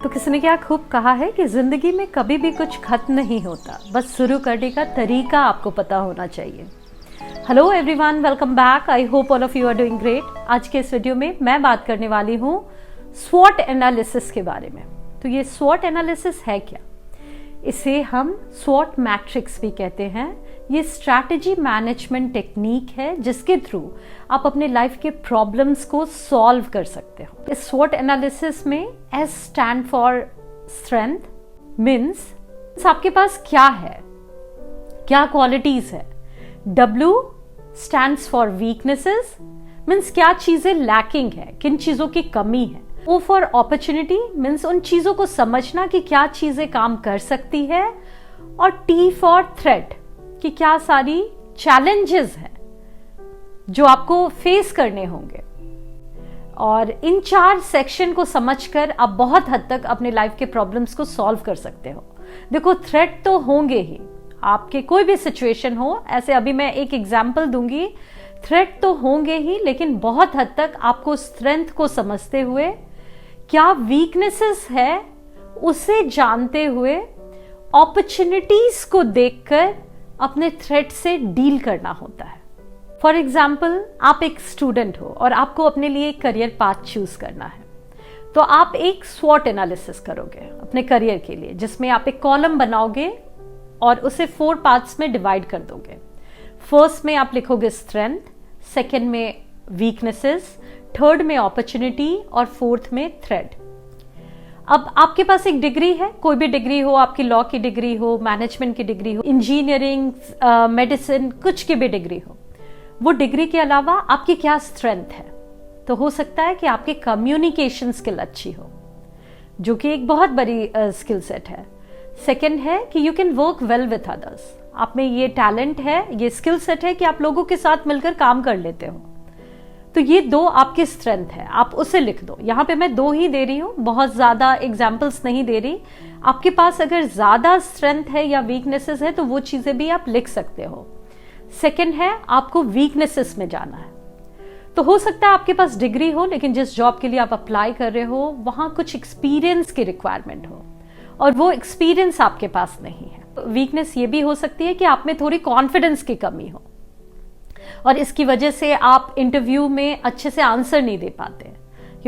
तो किसी ने क्या खूब कहा है कि ज़िंदगी में कभी भी कुछ खत्म नहीं होता, बस शुरू करने का तरीका आपको पता होना चाहिए। Hello everyone, welcome back. I hope all of you are doing great. आज के इस वीडियो में मैं बात करने वाली हूँ स्वॉट एनालिसिस के बारे में। तो ये स्वॉट एनालिसिस है क्या? इसे हम स्वॉट मैट्रिक्स भी कहते हैं। ये स्ट्रैटेजी मैनेजमेंट टेक्निक है जिसके थ्रू आप अपने लाइफ के प्रॉब्लम्स को सॉल्व कर सकते हो। इस स्वॉट एनालिसिस में S stand for strength, means आपके पास क्या है, क्या क्वालिटीज है। W stands for weaknesses, means क्या चीजें लैकिंग है, किन चीजों की कमी है। O फॉर अपॉर्चुनिटी, मीन्स उन चीजों को समझना कि क्या चीजें काम कर सकती है। और T फॉर थ्रेट, कि क्या सारी चैलेंजेस हैं जो आपको फेस करने होंगे। और इन 4 सेक्शन को समझकर आप बहुत हद तक अपने लाइफ के प्रॉब्लम्स को सॉल्व कर सकते हो। देखो, थ्रेट तो होंगे ही, आपके कोई भी सिचुएशन हो, ऐसे अभी मैं एक एग्जांपल दूंगी। थ्रेट तो होंगे ही, लेकिन बहुत हद तक आपको स्ट्रेंथ को समझते हुए, क्या वीकनेसेस है उसे जानते हुए, अपॉर्चुनिटीज को देखकर अपने थ्रेट से डील करना होता है। फॉर एग्जाम्पल, आप एक स्टूडेंट हो और आपको अपने लिए एक करियर पाथ चूज करना है, तो आप एक स्वॉट एनालिसिस करोगे अपने करियर के लिए, जिसमें आप एक कॉलम बनाओगे और उसे 4 पार्ट्स में डिवाइड कर दोगे। फर्स्ट में आप लिखोगे स्ट्रेंथ, सेकेंड में वीकनेसेस, थर्ड में अपॉर्चुनिटी और फोर्थ में थ्रेट। अब आपके पास एक डिग्री है, कोई भी डिग्री हो, आपकी लॉ की डिग्री हो, मैनेजमेंट की डिग्री हो, इंजीनियरिंग, मेडिसिन, कुछ की भी डिग्री हो। वो डिग्री के अलावा आपकी क्या स्ट्रेंथ है? तो हो सकता है कि आपकी कम्युनिकेशन स्किल अच्छी हो, जो कि एक बहुत बड़ी स्किल सेट है। सेकंड है कि you can work well with others. आप में ये टैलेंट है, ये स्किल सेट है कि आप लोगों के साथ मिलकर काम कर लेते हो। तो ये 2 आपकी स्ट्रेंथ है, आप उसे लिख दो। यहां पे मैं 2 ही दे रही हूं, बहुत ज्यादा एग्जाम्पल्स नहीं दे रही। आपके पास अगर ज्यादा स्ट्रेंथ है या वीकनेसेस है तो वो चीजें भी आप लिख सकते हो। सेकंड है, आपको वीकनेसेस में जाना है। तो हो सकता है आपके पास डिग्री हो, लेकिन जिस जॉब के लिए आप अप्लाई कर रहे हो वहां कुछ एक्सपीरियंस की रिक्वायरमेंट हो और वो एक्सपीरियंस आपके पास नहीं है। वीकनेस ये भी हो सकती है कि आप में थोड़ी कॉन्फिडेंस की कमी हो और इसकी वजह से आप इंटरव्यू में अच्छे से आंसर नहीं दे पाते,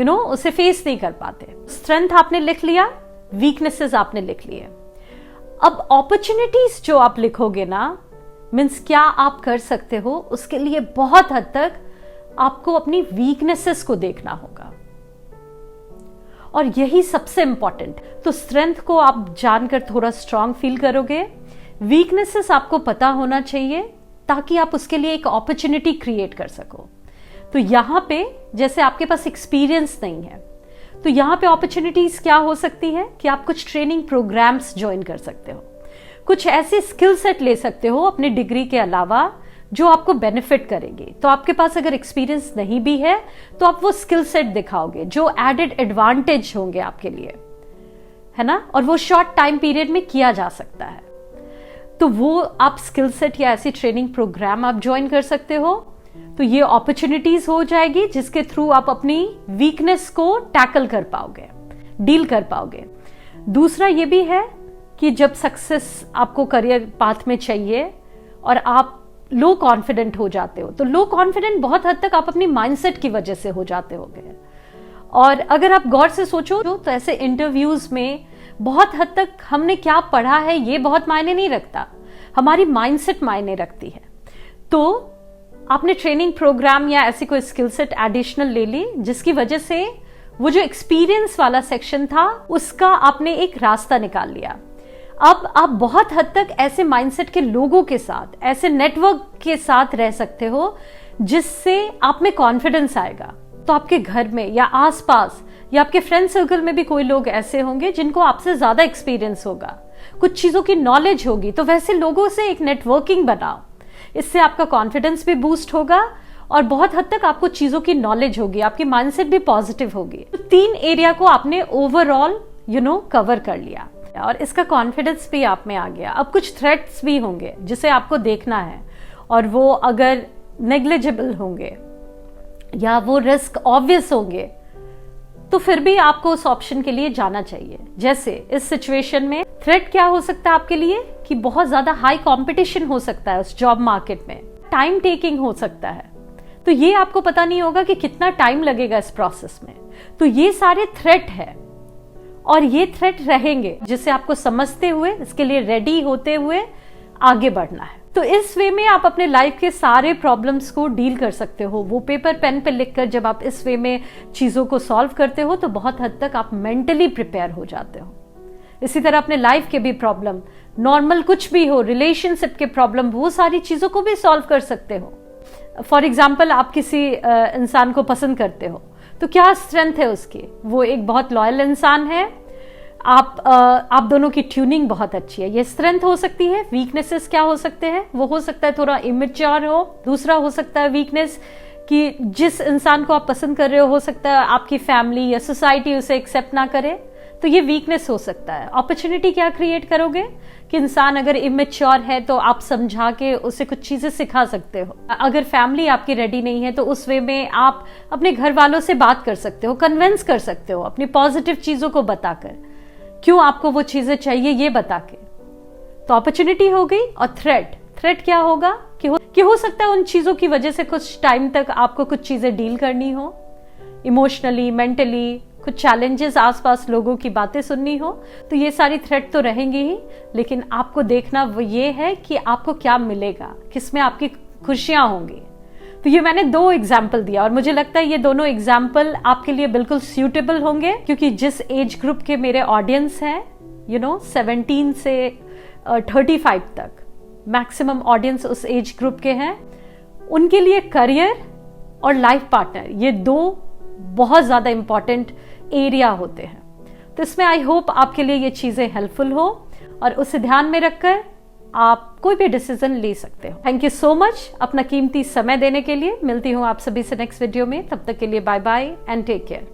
उसे फेस नहीं कर पाते। स्ट्रेंथ आपने लिख लिया, वीकनेसेस आपने लिख लिए। अब अपॉर्चुनिटीज जो आप लिखोगे ना, मीन्स क्या आप कर सकते हो, उसके लिए बहुत हद तक आपको अपनी वीकनेसेस को देखना होगा और यही सबसे इंपॉर्टेंट। तो स्ट्रेंथ को आप जानकर थोड़ा स्ट्रांग फील करोगे, वीकनेसेस आपको पता होना चाहिए ताकि आप उसके लिए एक अपॉर्चुनिटी क्रिएट कर सको। तो यहां पे जैसे आपके पास एक्सपीरियंस नहीं है, तो यहां पे अपॉर्चुनिटीज क्या हो सकती है कि आप कुछ ट्रेनिंग प्रोग्राम्स ज्वाइन कर सकते हो, कुछ ऐसे स्किल सेट ले सकते हो अपनी डिग्री के अलावा जो आपको बेनिफिट करेंगे। तो आपके पास अगर एक्सपीरियंस नहीं भी है तो आप वो स्किल सेट दिखाओगे जो एडेड एडवांटेज होंगे आपके लिए, है ना, और वो शॉर्ट टाइम पीरियड में किया जा सकता है। तो वो आप स्किल सेट या ऐसी ट्रेनिंग प्रोग्राम आप ज्वाइन कर सकते हो। तो ये अपॉर्चुनिटीज हो जाएगी जिसके थ्रू आप अपनी वीकनेस को टैकल कर पाओगे, डील कर पाओगे। दूसरा ये भी है कि जब सक्सेस आपको करियर पाथ में चाहिए और आप लो कॉन्फिडेंट हो जाते हो, तो लो कॉन्फिडेंट बहुत हद तक आप अपनी माइंडसेट की वजह से हो जाते होगे। और अगर आप गौर से सोचो तो ऐसे इंटरव्यूज में बहुत हद तक हमने क्या पढ़ा है ये बहुत मायने नहीं रखता, हमारी माइंडसेट मायने रखती है। तो आपने ट्रेनिंग प्रोग्राम या ऐसी कोई स्किल सेट एडिशनल ले ली जिसकी वजह से वो जो एक्सपीरियंस वाला सेक्शन था उसका आपने एक रास्ता निकाल लिया। अब आप बहुत हद तक ऐसे माइंडसेट के लोगों के साथ, ऐसे नेटवर्क के साथ रह सकते हो जिससे आप में कॉन्फिडेंस आएगा। तो आपके घर में या आसपास या आपके फ्रेंड सर्कल में भी कोई लोग ऐसे होंगे जिनको आपसे ज्यादा एक्सपीरियंस होगा, कुछ चीजों की नॉलेज होगी। तो वैसे लोगों से एक नेटवर्किंग बनाओ, इससे आपका कॉन्फिडेंस भी बूस्ट होगा और बहुत हद तक आपको चीजों की नॉलेज होगी, आपकी माइंडसेट भी पॉजिटिव होगी। तो 3 एरिया को आपने ओवरऑल कवर कर लिया और इसका कॉन्फिडेंस भी आप में आ गया। अब कुछ थ्रेट्स भी होंगे जिसे आपको देखना है और वो अगर नेग्लिजिबल होंगे या वो रिस्क ऑब्वियस होंगे तो फिर भी आपको उस ऑप्शन के लिए जाना चाहिए। जैसे इस सिचुएशन में थ्रेट क्या हो सकता है आपके लिए कि बहुत ज्यादा हाई कंपटीशन हो सकता है उस जॉब मार्केट में, टाइम टेकिंग हो सकता है, तो ये आपको पता नहीं होगा कि कितना टाइम लगेगा इस प्रोसेस में। तो ये सारे थ्रेट है और ये थ्रेट रहेंगे, जिसे आपको समझते हुए, इसके लिए रेडी होते हुए आगे बढ़ना है। तो इस वे में आप अपने लाइफ के सारे प्रॉब्लम्स को डील कर सकते हो। वो पेपर पेन पे लिखकर जब आप इस वे में चीजों को सॉल्व करते हो तो बहुत हद तक आप मेंटली प्रिपेयर हो जाते हो। इसी तरह अपने लाइफ के भी प्रॉब्लम, नॉर्मल कुछ भी हो, रिलेशनशिप के प्रॉब्लम, वो सारी चीजों को भी सॉल्व कर सकते हो। फॉर एग्जाम्पल, आप किसी इंसान को पसंद करते हो तो क्या स्ट्रेंथ है उसकी? वो एक बहुत लॉयल इंसान है, आप दोनों की ट्यूनिंग बहुत अच्छी है, ये स्ट्रेंथ हो सकती है। वीकनेसेस क्या हो सकते हैं? वो हो सकता है थोड़ा इमेच्योर हो। दूसरा हो सकता है वीकनेस कि जिस इंसान को आप पसंद कर रहे हो सकता है आपकी फैमिली या सोसाइटी उसे एक्सेप्ट ना करे, तो ये वीकनेस हो सकता है। अपॉर्चुनिटी क्या क्रिएट करोगे कि इंसान अगर इमेच्योर है तो आप समझा के उसे कुछ चीजें सिखा सकते हो। अगर फैमिली आपकी रेडी नहीं है तो उस वे में आप अपने घर वालों से बात कर सकते हो, कन्विंस कर सकते हो अपनी पॉजिटिव चीजों को बताकर, क्यों आपको वो चीजें चाहिए ये बता के। तो अपॉर्चुनिटी हो गई। और थ्रेट क्या होगा कि हो सकता है उन चीजों की वजह से कुछ टाइम तक आपको कुछ चीजें डील करनी हो, इमोशनली, मेंटली, कुछ चैलेंजेस, आसपास लोगों की बातें सुननी हो। तो ये सारी थ्रेट तो रहेंगी ही, लेकिन आपको देखना वो ये है कि आपको क्या मिलेगा, किसमें आपकी खुशियां होंगी। तो ये मैंने 2 एग्जाम्पल दिया और मुझे लगता है ये दोनों एग्जाम्पल आपके लिए बिल्कुल सूटेबल होंगे, क्योंकि जिस एज ग्रुप के मेरे ऑडियंस हैं, 17 से 35 तक मैक्सिमम ऑडियंस उस एज ग्रुप के हैं, उनके लिए करियर और लाइफ पार्टनर, ये 2 बहुत ज्यादा इंपॉर्टेंट एरिया होते हैं। तो इसमें आई होप आपके लिए ये चीजें हेल्पफुल हो और उसे ध्यान में रखकर आप कोई भी डिसीजन ले सकते हो। थैंक यू सो मच अपना कीमती समय देने के लिए। मिलती हूँ आप सभी से नेक्स्ट वीडियो में। तब तक के लिए bye bye and take care.